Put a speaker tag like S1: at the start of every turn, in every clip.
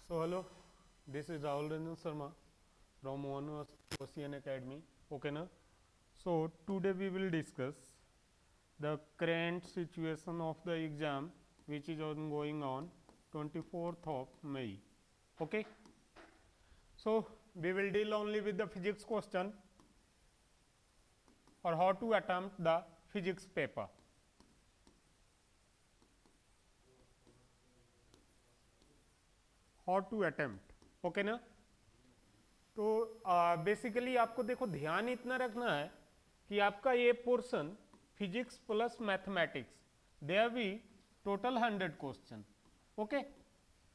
S1: So hello, this is Rahul Ranjan Sharma from One Ocean Academy. Okay, na? So today we will discuss the current situation of the exam which is going on 24th of May. Okay. So we will deal only with the physics question or how to attempt the physics paper. How to attempt, okay ना? तो basically आपको देखो ध्यान इतना रखना है कि आपका ये portion physics plus mathematics there be total 100 question. Okay,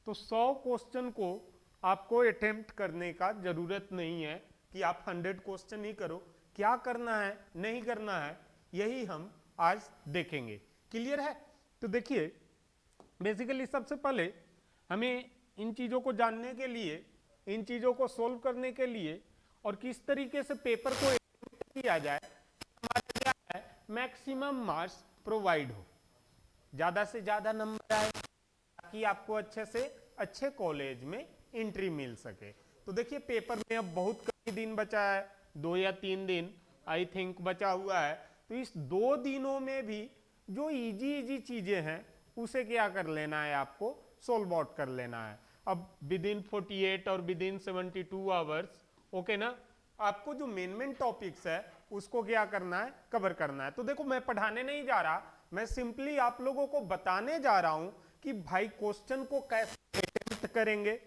S1: तो 100 क्वेश्चन को आपको अटेम्प्ट करने का जरूरत नहीं है कि आप 100 क्वेश्चन ही करो. क्या करना है नहीं करना है यही हम आज देखेंगे. क्लियर है? तो देखिए बेसिकली सबसे पहले हमें इन चीज़ों को जानने के लिए, इन चीज़ों को सोल्व करने के लिए और किस तरीके से पेपर को किया जाए, हमारा क्या है, मैक्सिमम मार्क्स प्रोवाइड हो, ज़्यादा से ज़्यादा नंबर आए ताकि आपको अच्छे से अच्छे कॉलेज में एंट्री मिल सके. तो देखिए पेपर में अब बहुत कम दिन बचा है, 2 या 3 दिन आई थिंक बचा हुआ है. तो इस 2 दिनों में भी जो इजी चीज़ें हैं उसे क्या कर लेना है, आपको सोल्व आउट कर लेना है. अब विद इन 48 और विद इन 72 आवर्स, ओके ना, आपको जो मेन टॉपिक्स है उसको क्या करना है, कवर करना है. तो देखो मैं पढ़ाने नहीं जा रहा, मैं सिंपली आप लोगों को बताने जा रहा हूं कि भाई क्वेश्चन को कैसे अटेम्प्ट करेंगे.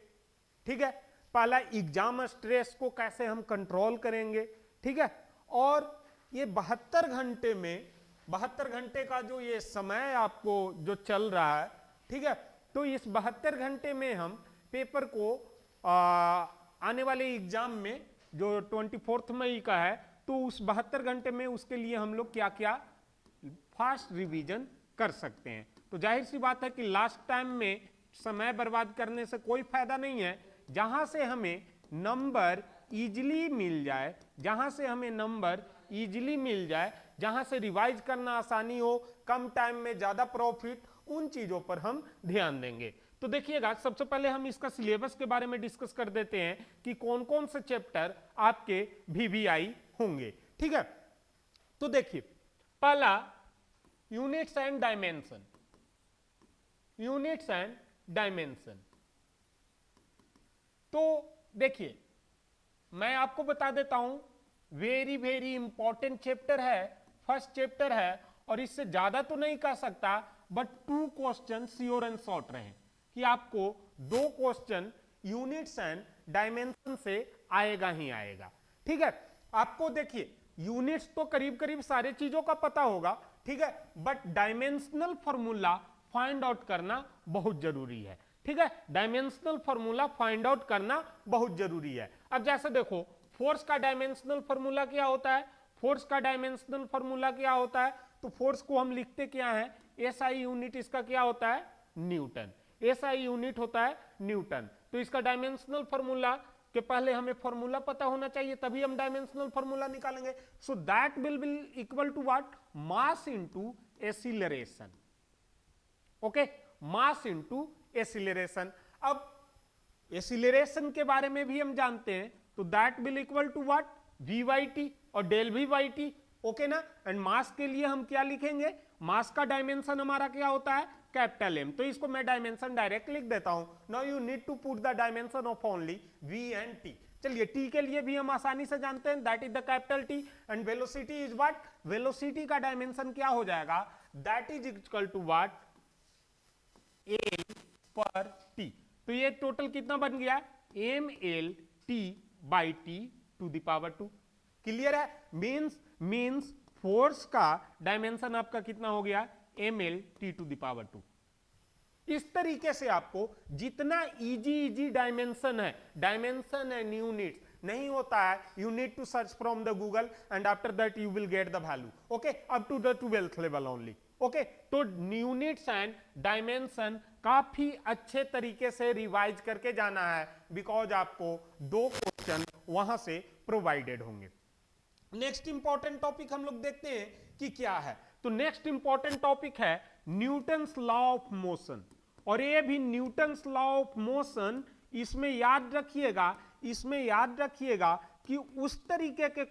S1: ठीक है, पहला एग्जाम स्ट्रेस को कैसे हम कंट्रोल करेंगे. ठीक है, और ये 72 घंटे में, 72 घंटे का जो ये समय आपको जो चल रहा है, ठीक है, तो इस 72 घंटे में हम पेपर को आने वाले एग्जाम में जो 24 मई का है, तो उस 72 घंटे में उसके लिए हम लोग क्या क्या फास्ट रिवीजन कर सकते हैं. तो जाहिर सी बात है कि लास्ट टाइम में समय बर्बाद करने से कोई फायदा नहीं है. जहां से हमें नंबर इजीली मिल जाए, जहां से हमें नंबर इजीली मिल जाए, जहां से रिवाइज करना आसानी हो, कम टाइम में ज्यादा प्रॉफिट, उन चीजों पर हम ध्यान देंगे. तो देखिएगा सबसे पहले हम इसका सिलेबस के बारे में डिस्कस कर देते हैं कि कौन कौन से चैप्टर आपके VVI होंगे. ठीक है, तो देखिए पहला units and dimension. Units and dimension, तो देखिए मैं आपको बता देता हूं, वेरी इंपॉर्टेंट चैप्टर है, फर्स्ट चैप्टर है, और इससे ज्यादा तो नहीं कह सकता, but 2 question sure and short रहे कि आपको 2 क्वेश्चन यूनिट्स एंड डायमेंशन से आएगा ही आएगा. ठीक है, आपको देखिए यूनिट्स तो करीब सारे चीजों का पता होगा, ठीक है, but dimensional formula find out करना बहुत जरूरी है. ठीक है, डायमेंशनल फॉर्मूला फाइंड आउट करना बहुत जरूरी है. अब जैसे देखो फोर्स का डायमेंशनल फॉर्मूला क्या होता है, फोर्स का डायमेंशनल फॉर्मूला क्या होता है, तो फोर्स को हम लिखते क्या है, SI यूनिट इसका क्या होता है, न्यूटन. SI यूनिट होता है न्यूटन. तो इसका डायमेंशनल फॉर्मूला के पहले हमें फॉर्मूला पता होना चाहिए, तभी हम डायमेंशनल फॉर्मूला निकालेंगे. So that will be equal to what, mass into acceleration. Okay, mass into acceleration. अब एक्सीलरेशन के बारे में भी हम जानते हैं, तो that will equal to what, V/T और डेल V/T. ओके ना, एंड मास के लिए हम क्या लिखेंगे, मास का डायमेंशन हमारा क्या होता है, कैपिटल M. तो इसको मैं डायमेंशन डायरेक्ट लिख देता हूं. Now you need to put the dimension of only V and T. चलिए T के लिए भी हम आसानी से जानते हैं, that is the capital T. And velocity is what, velocity का डायमेंशन क्या हो जाएगा, that is equal to what, L per T. तो ये टोटल कितना बन गया, mLT/T to the power 2. Clear है? मीन्स फोर्स का डायमेंशन आपका कितना हो गया, mLT टू द पावर 2. इस तरीके से आपको जितना इजी डायमेंशन एंड यूनिट्स नहीं होता है, you need to search from the Google and after that you will get the value. Okay, up to the 12th level only. Okay, तो units and dimension काफी अच्छे तरीके से रिवाइज करके जाना है, बिकॉज आपको 2 क्वेश्चन वहां से प्रोवाइडेड होंगे. नेक्स्ट इंपॉर्टेंट टॉपिक हम लोग देखते हैं कि क्या है. तो नेक्स्ट इंपॉर्टेंट टॉपिक है न्यूटन्स लॉ ऑफ मोशन. और ये भी न्यूटन्स लॉ ऑफ मोशन इसमें याद रखिएगा कि उस तरीके के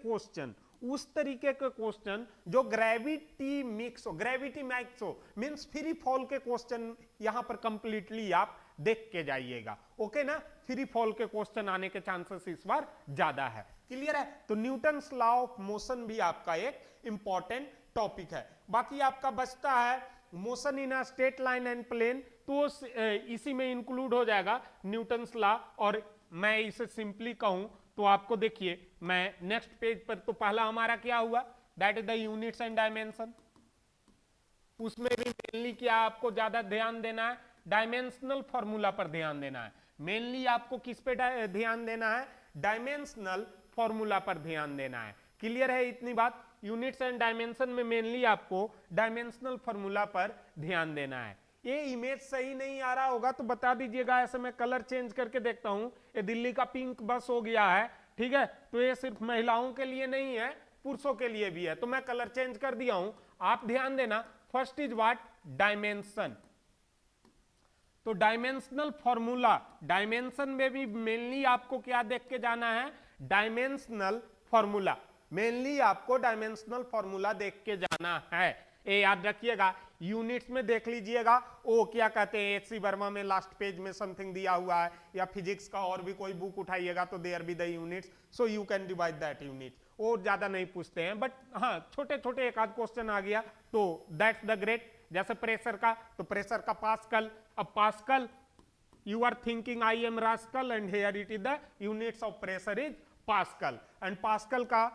S1: क्वेश्चन जो ग्रेविटी मिक्स हो मींस फ्री फॉल के क्वेश्चन यहां पर कंप्लीटली आप देख के जाइएगा। ओके ना, फ्री फॉल के क्वेश्चन आने के चांसेस इस बार ज्यादा है। क्लियर है? तो न्यूटन्स लॉ ऑफ मोशन भी आपका एक इंपॉर्टेंट टॉपिक है। बाकी आपका बचता है motion in a straight line and plane, तो इसी में इंक्लूड हो जाएगा न्यूटन्स लॉ। और मैं इसे सिंपली कहूं तो आपको देखिए, मैं नेक्स्ट पेज पर, तो पहला हमारा क्या हुआ, that is the units and dimension. उसमें भी मेनली क्या आपको ज्यादा ध्यान देना है, डायमेंशनल फॉर्मूला पर ध्यान देना है। मेनली आपको किस पे ध्यान देना है, डायमेंशनल फॉर्मूला पर ध्यान देना है। क्लियर है इतनी बात? यूनिट्स एंड डायमेंशन में मेनली आपको डायमेंशनल फॉर्मूला पर ध्यान देना है। ये इमेज सही नहीं आ रहा होगा तो बता दीजिएगा, ऐसे मैं कलर चेंज करके देखता हूं। ये दिल्ली का पिंक बस हो गया है, ठीक है, तो ये सिर्फ महिलाओं के लिए नहीं है, पुरुषों के लिए भी है, तो मैं कलर चेंज कर दिया हूं। आप ध्यान देना, फर्स्ट इज व्हाट, डायमेंशन। तो डायमेंशनल फॉर्मूला, डायमेंशन में भी मेनली आपको क्या देख के जाना है, डायमेंशनल फॉर्मूला। मेनली आपको डायमेंशनल फॉर्मूला देख के जाना है, ये याद रखिएगा। यूनिट्स में देख लीजिएगा, वो क्या कहते हैं, एच सी वर्मा में लास्ट पेज में समथिंग दिया हुआ है, या फिजिक्स का और भी कोई बुक उठाइएगा तो there be the units, so you can divide that unit. वो ज्यादा नहीं पूछते हैं, बट हाँ छोटे छोटे एक आध क्वेश्चन आ गया तो दैट्स द ग्रेट। जैसे प्रेशर का, तो प्रेशर का पास्कल। अब pascal, you are thinking I am Rascal and here it is the units of pressure is Pascal, and Pascal का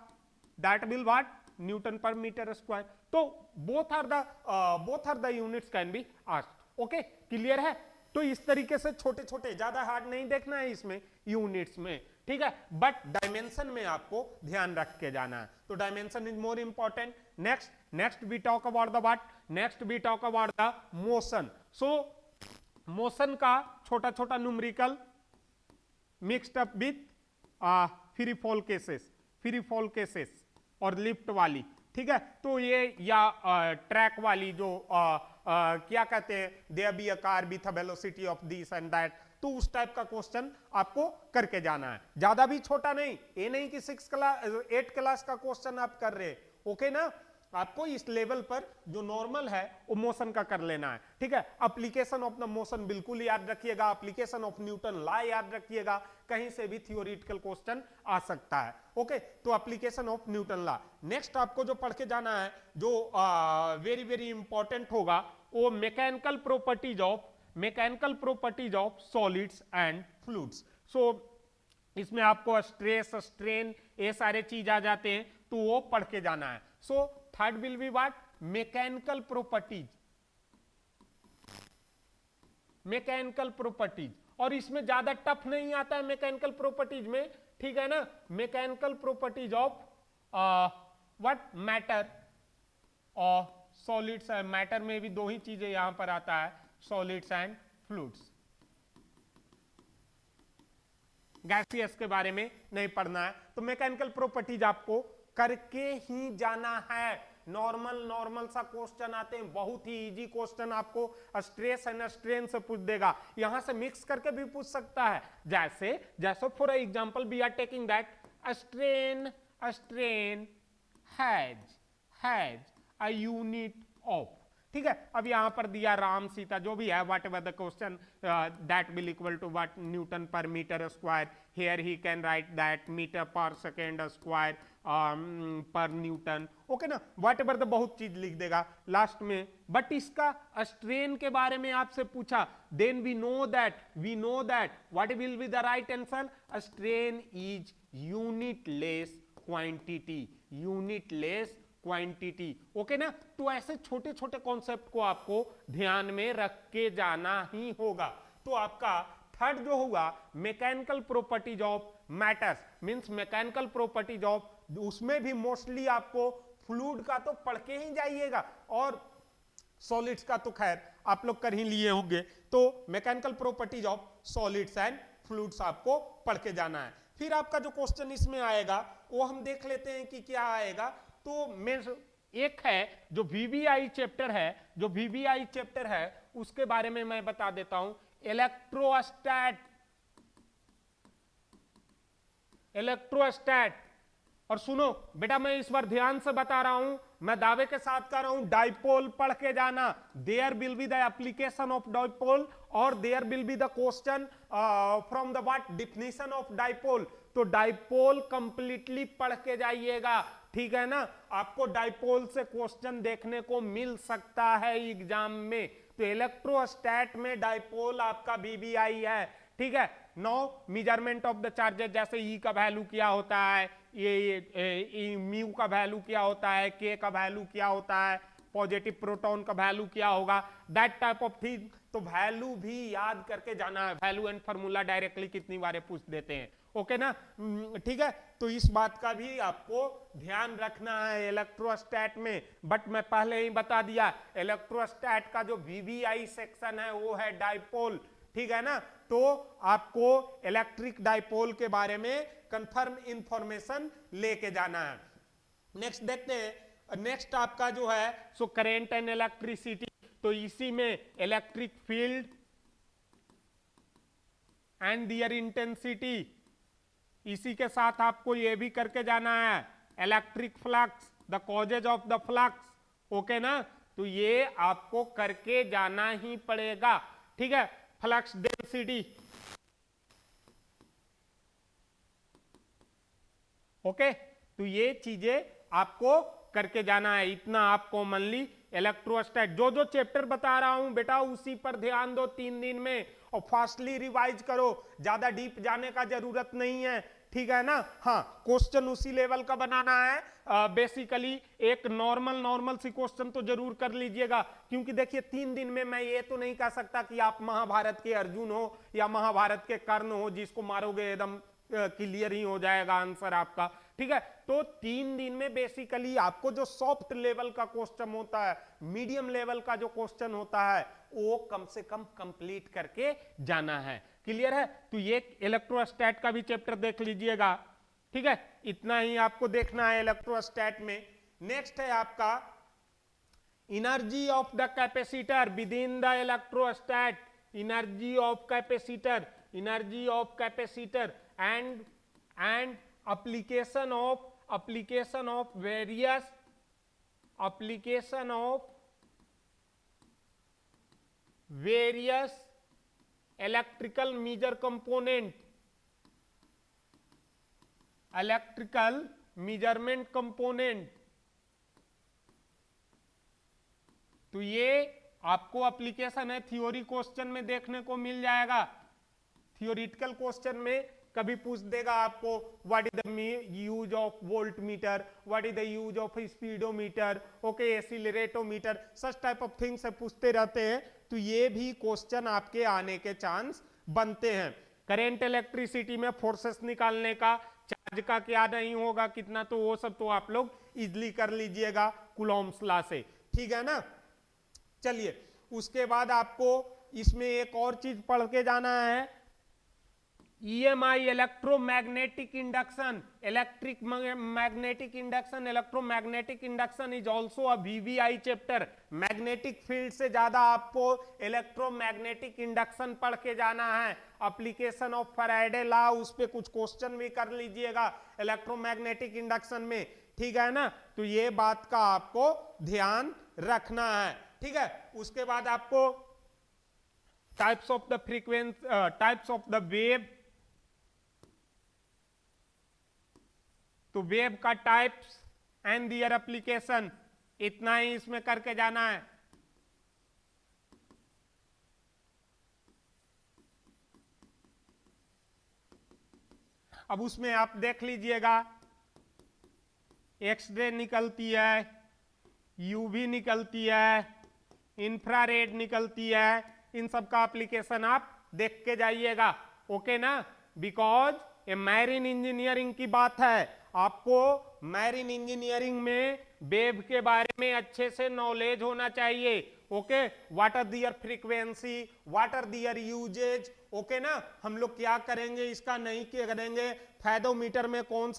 S1: that will what, Newton per meter square। तो both are the units can be asked। okay, clear है? तो इस तरीके से छोटे छोटे, ज्यादा हार्ड नहीं देखना है इसमें यूनिट्स में, ठीक है, बट डायमेंशन में आपको ध्यान रख के जाना है। तो dimension is more important. Next we talk about the what, next we talk about the motion. So motion का छोटा छोटा numerical mixed up with free fall cases और लिफ्ट वाली, ठीक है। तो ये या ट्रैक वाली जो क्या कहते हैं, there be a car with a velocity of this and that, तो उस टाइप का क्वेश्चन आपको करके जाना है। ज्यादा भी छोटा नहीं, ये नहीं कि 8 क्लास का क्वेश्चन आप कर रहे, ओके ना। आपको इस लेवल पर जो नॉर्मल है वो मोशन का कर लेना है, ठीक है। एप्लीकेशन ऑफ द मोशन बिल्कुल याद रखिएगा, एप्लीकेशन ऑफ न्यूटन लॉ याद रखिएगा, कहीं से भी थियोरिटिकल क्वेश्चन आ सकता है, ओके। तो application of Newton law. Next आपको जो पढ़ के जाना है, जो वेरी वेरी इंपॉर्टेंट होगा, वो mechanical properties of solids and fluids. So इसमें आपको स्ट्रेस, स्ट्रेन, ये सारे चीज आ जाते हैं, तो वो पढ़ के जाना है। So third will be what, mechanical properties. और इसमें ज्यादा टफ नहीं आता है मैकेनिकल प्रॉपर्टीज में, ठीक है ना। Mechanical properties of what, matter और सॉलिड्स। मैटर में भी दो ही चीजें यहां पर आता है, सॉलिड्स एंड फ्लूइड्स। गैसियस के बारे में नहीं पढ़ना है, तो मैकेनिकल प्रॉपर्टीज आपको करके ही जाना है। नॉर्मल सा क्वेश्चन आते हैं, बहुत ही इजी क्वेश्चन आपको स्ट्रेस एंड स्ट्रेन से पूछ देगा, यहां से मिक्स करके भी पूछ सकता है। जैसे for example we are taking that strain has a unit of, ठीक है। अब यहां पर दिया राम सीता जो भी है, whatever the question, that will equal to what, newton per meter square. Here he can write that meter per second square per newton, okay ना। व्हाट एवर द बहुत चीज लिख देगा लास्ट में। बट इसका स्ट्रेन के बारे में आपसे पूछा, then we know that what will be the right answer, strain is unitless quantity, okay ना। तो ऐसे छोटे छोटे कॉन्सेप्ट को आपको ध्यान में रख के जाना ही होगा। तो आपका थर्ड जो हुआ, mechanical properties of matters, means mechanical properties of, उसमें भी मोस्टली आपको फ्लूइड का तो पढ़ के ही जाइएगा, और सॉलिड्स का तो खैर आप लोग कर ही लिए होंगे। तो mechanical properties of solids and fluids आपको पढ़ के जाना है। फिर आपका जो क्वेश्चन इसमें आएगा वो हम देख लेते हैं कि क्या आएगा। तो मैं एक है जो वीवीआई चैप्टर है, उसके बारे में मैं बता देता हूं। इलेक्ट्रोस्टैट इलेक्ट्रोस्टैट। और सुनो बेटा, मैं इस बार ध्यान से बता रहा हूं, मैं दावे के साथ कर रहा हूं, डाइपोल पढ़ के जाना। There will be the application of dipole और there will be the question from the what definition of dipole. तो डाइपोल कंप्लीटली पढ़ के जाइएगा, ठीक है ना। आपको डाइपोल से क्वेश्चन देखने को मिल सकता है एग्जाम में। तो इलेक्ट्रोस्टैट में डाइपोल आपका बीबीआई है, ठीक है। No measurement of the charges, जैसे ई का वैल्यू क्या होता है, ये म्यू का वैल्यू क्या होता है, के का वैल्यू क्या होता है, पॉजिटिव प्रोटॉन का वैल्यू क्या होगा, दैट टाइप ऑफ थिंग। तो वैल्यू भी याद करके जाना है। वैल्यू एंड फार्मूला डायरेक्टली कितनी बार पूछ देते हैं, ओके ना, ठीक है। तो इस बात का भी आपको ध्यान रखना है इलेक्ट्रोस्टैट में। बट मैं पहले ही बता दिया, इलेक्ट्रोस्टैट का जो वीवीआई सेक्शन है वो है डाइपोल, ठीक है ना। तो आपको इलेक्ट्रिक डाइपोल के बारे में कंफर्म इंफॉर्मेशन लेके जाना है। नेक्स्ट देखते हैं, नेक्स्ट आपका जो है सो करेंट एंड इलेक्ट्रिसिटी। तो इसी में electric field and their intensity, इसी के साथ आपको ये भी करके जाना है, electric flux, the causes of the flux, okay ना। तो ये आपको करके जाना ही पड़ेगा, ठीक है। Flux density, okay. तो ये चीजें आपको करके जाना है। इतना आप कॉमनली इलेक्ट्रोस्टैट जो जो चैप्टर बता रहा हूं बेटा उसी पर ध्यान दो 3 दिन में, और फास्टली रिवाइज करो, ज्यादा डीप जाने का जरूरत नहीं है, ठीक है ना। हाँ, क्वेश्चन उसी लेवल का बनाना है। बेसिकली एक नॉर्मल सी क्वेश्चन तो जरूर कर लीजिएगा, क्योंकि देखिए 3 दिन में मैं ये तो नहीं कह सकता कि आप महाभारत के अर्जुन हो या महाभारत के कर्ण हो, जिसको मारोगे एकदम क्लियर ही हो जाएगा आंसर आपका, ठीक है। तो 3 दिन में बेसिकली आपको जो सॉफ्ट लेवल का क्वेश्चन होता है, मीडियम लेवल का जो क्वेश्चन होता है, वो कम से कम कंप्लीट करके जाना है, क्लियर है। तो ये इलेक्ट्रोस्टैट का भी चैप्टर देख लीजिएगा, ठीक है। इतना ही आपको देखना है इलेक्ट्रोस्टैट में। नेक्स्ट है आपका energy of the capacitor within the electrostat, energy of capacitor, energy of capacitor and application of various electrical measure component, electrical measurement component। तो ये आपको एप्लीकेशन है, थ्योरी क्वेश्चन में देखने को मिल जाएगा। थियोरिटिकल क्वेश्चन में कभी पूछ देगा आपको what is the use of voltmeter, what is the use of speedometer, okay, accelerometer, such type of things से पूछते रहते हैं। तो ये भी क्वेश्चन आपके आने के चांस बनते हैं। करेंट इलेक्ट्रिसिटी में फोर्सेस निकालने का, चार्ज का क्या नहीं होगा कितना, तो वो सब तो आप लोग इजिली कर लीजिएगा कूलॉम्स लॉ से, ठीक है ना। चलिए, उसके बाद आपको इसमें एक और चीज पढ़ के जाना है, EMI electromagnetic induction, electric magnetic induction, electromagnetic induction is also a VVI chapter। Magnetic field से ज्यादा आपको इलेक्ट्रोमैग्नेटिक इंडक्शन पढ़ के जाना है। एप्लीकेशन ऑफ फैराडे लॉ, उस पे कुछ क्वेश्चन भी कर लीजिएगा इलेक्ट्रोमैग्नेटिक इंडक्शन में, ठीक है ना। तो ये बात का आपको ध्यान रखना है, ठीक है। उसके बाद आपको types of the frequency, types of the wave, तो वेव का टाइप्स एंड दियर एप्लीकेशन, इतना ही इसमें करके जाना है। अब उसमें आप देख लीजिएगा, एक्सरे निकलती है, यूवी निकलती है, इंफ्रारेड निकलती है, इन सब का एप्लीकेशन आप देख के जाइएगा, ओके ना। बिकॉज ये मैरीन इंजीनियरिंग की बात है, आपको मैरीन इंजीनियरिंग में वेव के बारे में अच्छे से नॉलेज होना चाहिए, okay. What are their frequency, what are their uses, okay ना। हम लोग क्या करेंगे, इसका नहीं क्या करेंगे, फैदोमीटर में कौन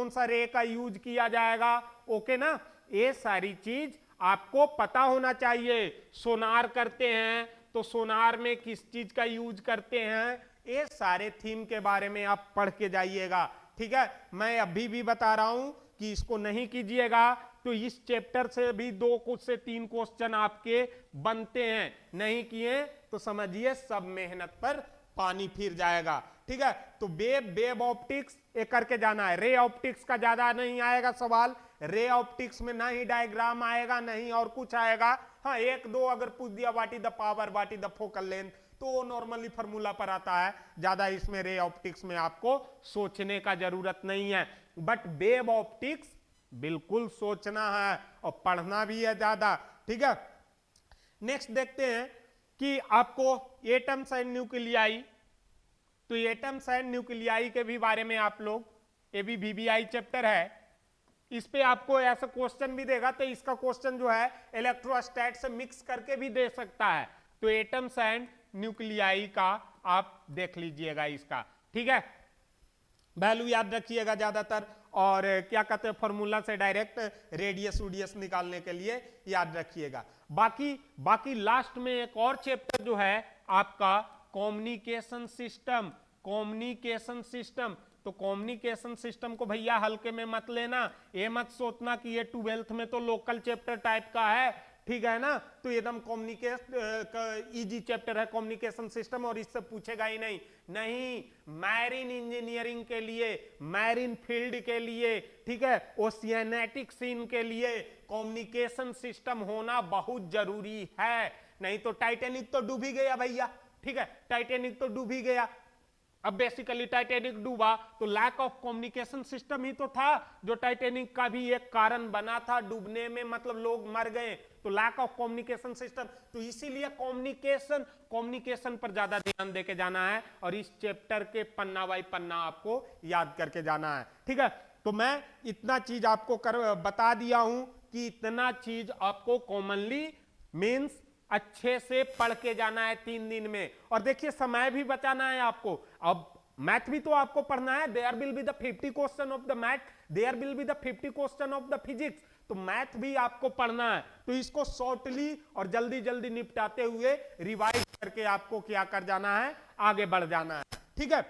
S1: सा रे का यूज किया जाएगा, ओके ना। ये सारी चीज आपको पता होना चाहिए। सोनार करते हैं तो सोनार में किस चीज का यूज करते हैं, ये सारे थीम के बारे में आप पढ़ के जाइएगा, ठीक है। मैं अभी भी बता रहा हूं कि इसको नहीं कीजिएगा तो इस चैप्टर से भी 2 से 3 क्वेश्चन आपके बनते हैं, नहीं किए तो समझिए सब मेहनत पर पानी फिर जाएगा, ठीक है। तो वेव ऑप्टिक्स ये करके जाना है। रे ऑप्टिक्स का ज्यादा नहीं आएगा सवाल, रे ऑप्टिक्स में ना ही डायग्राम आएगा नहीं और कुछ आएगा। हाँ 1-2 अगर पूछ दिया what is the power, what is the focal length, तो वो नॉर्मली फॉर्मूला पर आता है, ज्यादा इसमें रे ऑप्टिक्स में आपको सोचने का जरूरत नहीं है। बट वेव ऑप्टिक्स बिल्कुल सोचना है और पढ़ना भी है ज्यादा, ठीक है। नेक्स्ट देखते हैं कि आपको एटम्स एंड न्यूक्लियाई, तो एटम्स एंड न्यूक्लियाई के भी बारे में आप लोग, ये भी VBI चैप्टर है, इस पे आपको ऐसा क्वेश्चन भी देगा, तो इसका क्वेश्चन जो है इलेक्ट्रोस्टैट से मिक्स करके भी दे सकता है। तो एटम्स एंड न्यूक्लियाई का आप देख लीजिएगा इसका, ठीक है। वैल्यू याद रखिएगा ज्यादातर, और क्या कहते हैं फॉर्मूला से डायरेक्ट रेडियस उडियस निकालने के लिए याद रखिएगा। बाकी लास्ट में एक और चैप्टर जो है आपका कम्युनिकेशन सिस्टम, कम्युनिकेशन सिस्टम। तो कम्युनिकेशन सिस्टम को भैया हल्के में मत लेना, ये मत सोचना कि ये 12th में तो लोकल चैप्टर टाइप का है, ठीक है ना। तो एकदम इजी चैप्टर है कम्युनिकेशन सिस्टम, और इससे पूछेगा ही नहीं, मैरीन इंजीनियरिंग के लिए, मैरीन फील्ड के लिए, ठीक है, ओशियानेटिक सीन के लिए कम्युनिकेशन सिस्टम होना बहुत जरूरी है। नहीं तो टाइटैनिक तो डूब ही गया भैया, ठीक है, टाइटैनिक तो डूब ही गया। अब बेसिकली टाइटैनिक डूबा तो लैक ऑफ कम्युनिकेशन सिस्टम ही तो था जो टाइटैनिक का भी एक कारण बना था डूबने में, मतलब लोग मर गए, तो लैक ऑफ कम्युनिकेशन सिस्टम। तो इसीलिए कम्युनिकेशन पर ज्यादा ध्यान देके जाना है, और इस चैप्टर के पन्ना बाई पन्ना आपको याद करके जाना है, ठीक है। तो मैं इतना चीज आपको बता दिया हूं कि इतना चीज आपको कॉमनली मीन्स अच्छे से पढ़ के जाना है 3 दिन में। और देखिए समय भी बचाना है आपको, अब मैथ भी तो आपको पढ़ना है, there will be the 50 question of the math, there will be the 50 question of the physics, तो मैथ भी आपको पढ़ना है। तो इसको शॉर्टली और जल्दी जल्दी निपटाते हुए रिवाइज करके आपको क्या कर जाना है, आगे बढ़ जाना है, ठीक है।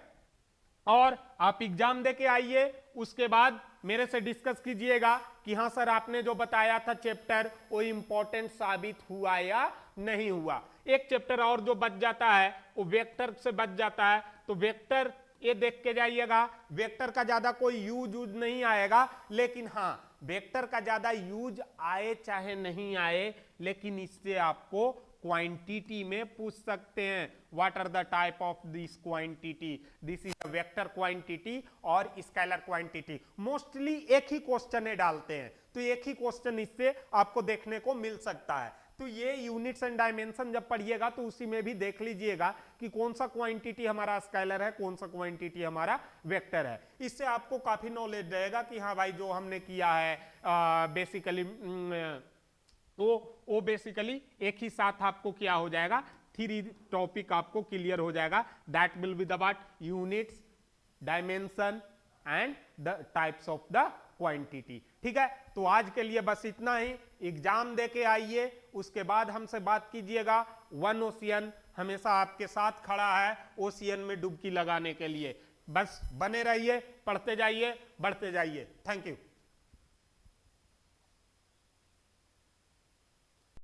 S1: और आप एग्जाम देके आइए, उसके बाद मेरे से डिस्कस कीजिएगा कि हाँ सर आपने जो बताया था चैप्टर वो इंपॉर्टेंट साबित हुआ या नहीं हुआ। एक चैप्टर और जो बच जाता है वो वेक्टर से बच जाता है, तो वेक्टर ये देख के जाइएगा, वेक्टर का ज्यादा कोई यूज नहीं आएगा, लेकिन हाँ वेक्टर का ज्यादा यूज आए चाहे नहीं आए, लेकिन इससे आपको क्वांटिटी में पूछ सकते हैं। What are the type of this quantity, this is a vector quantity और स्केलर क्वांटिटी, मोस्टली एक ही क्वेश्चन डालते हैं, तो एक ही क्वेश्चन इससे आपको देखने को मिल सकता है। तो ये यूनिट्स एंड डायमेंशन जब पढ़िएगा तो उसी में भी देख लीजिएगा कि कौन सा क्वांटिटी हमारा स्केलर है, कौन सा क्वांटिटी हमारा वेक्टर है। इससे आपको काफी नॉलेज रहेगा कि हाँ भाई जो हमने किया है बेसिकली वो बेसिकली एक ही साथ आपको क्या हो जाएगा, 3 टॉपिक आपको क्लियर हो जाएगा। That will be the what, units, dimension and the types of the quantity, ठीक है। तो आज के लिए बस इतना ही, एग्जाम देके आइए, उसके बाद हमसे बात कीजिएगा। वन ओशियन हमेशा आपके साथ खड़ा है ओशियन में डुबकी लगाने के लिए। बस बने रहिए, पढ़ते जाइए, बढ़ते जाइए। Thank you.